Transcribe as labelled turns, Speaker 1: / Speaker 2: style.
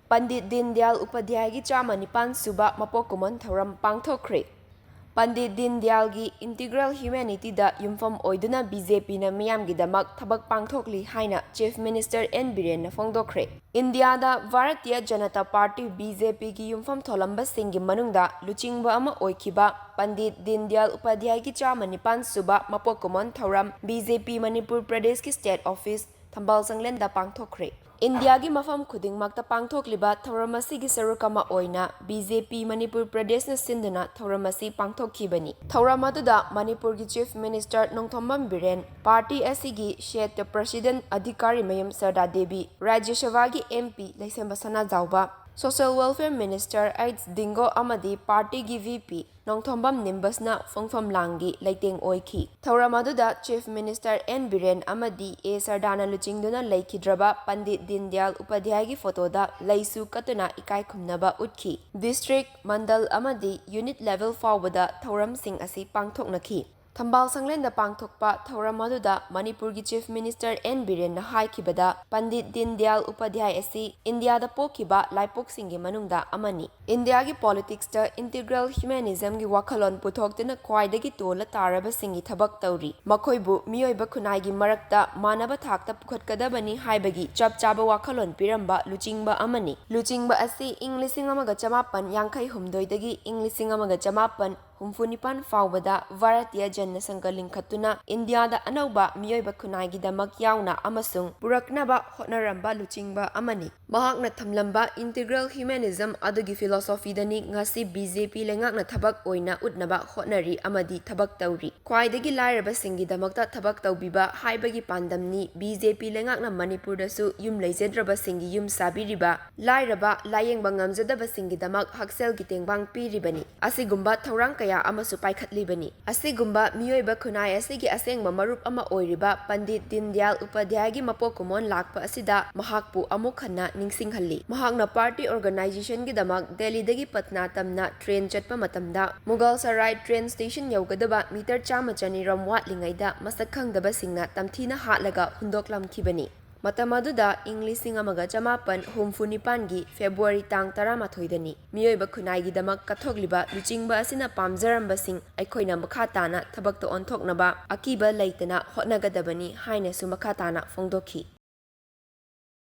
Speaker 1: Pandit Deendayal Upadhyay gi 108 Suba Mapok Kumol Thouram Pangthokkhre. Pandit Deendayal gi integral humanity da yumfam oiduna BJP na miyam gi damak thabak pangthokli haina Chief Minister N Biren na phongdokhre. India da Bharatiya Janata Party BJP gi yumfam tholamba singi manungda luchingba ama oikiba Pandit Deendayal Upadhyay gi 108 Suba Mapok Kumol Thouram BJP Manipur Pradesh ki State Office Thambal Sanglen da pangthokkhre. India gi mafam khuding makta pangthokliba thauramasi gi sarukama oina BJP Manipur Pradesh na sinduna thauramasi pangthokhibani. Thauramatuda Manipur gi Chief Minister Nongthombam Biren, Party asigi State President Adhikari Mayam Sarda Devi, Rajya Sabha gi MP Laisemba Sana Jauba, Social Welfare Minister Aids Dingo Amadi Party gi VP Nongthombam Nimbasna Phongpham Langi Laiteng Oiki. Thauramatuda Chief Minister N Biren Amadi A Sardana Luchingduna Laikhidraba Pandit Deendayal Upadhyay gi photo da Laisu Katuna Ikai Khumnaba Utki. District, Mandal Amadi Unit Level Fawbada Thauram Sing asi Pangthoknaki. Thambal Sanglen da pangthokpa Thauramatuda Manipur gi Chief Minister N Biren na haikibada Pandit Deendayal Upadhyay asi India da pokiba laipok singi manungda amani. India gi politics da integral humanism gi wakhalon puthokduna khwaidagi tola taraba singi thabak tawri. Makhoibu miyoiba khunai gi marakta manaba thakta pukhatkadabani haibagi chapchaba wakhalon piramba luchingba amani. Luchingba asi Englishing amaga chamapan yangkai humdoidagi Englishing amaga chamapan Humfunipan Fawbada Bharatiya Janna Sangha Linkhatuna India da anauba miyoiba khunai gi damak yauna amasung puraknaba hotnaramba luchingba amani. Mahakna thamlamba integral humanism adugi philosophy dani ngasi BJP lengakna thabak oina utnaba hotnari amadi thabak tawri. Khwaidagi lairaba singi damakta thabak tawbiba haibagi pandamni BJP lengakna Manipur dasu yum leijedraba singi yum sabiriba lairaba layengba ngamjadaba singi damak haksel gi tengbang piribani. Asigumba thaurang kaya amasu paikhatlibani. Asigumba miyoiba khunai asigi asengba marup ama oiriba Pandit Deendayal Upadhyay gi Mapok Kumol lakpa asida mahakpu amuk khanna ningsinghalli. Mahakna party organization gi damak Delhi dagi Patna tamna train chatpa matamda Mughal Sarai train station yaugadaba meter 100 ram watlingaida masak khangdaba singna tamthina hatlaga hundoklamkhibani. Matamaduda Englishing amaga chamapan humfunipan gi February tang 13 dani. Miyoiba khunai gi damak kathogliba luchingba asina pamjaramba sing aikhoina makha tana thabakta onthoknaba akiba leitana hotnagadabani haina su makha tana phongdokhi.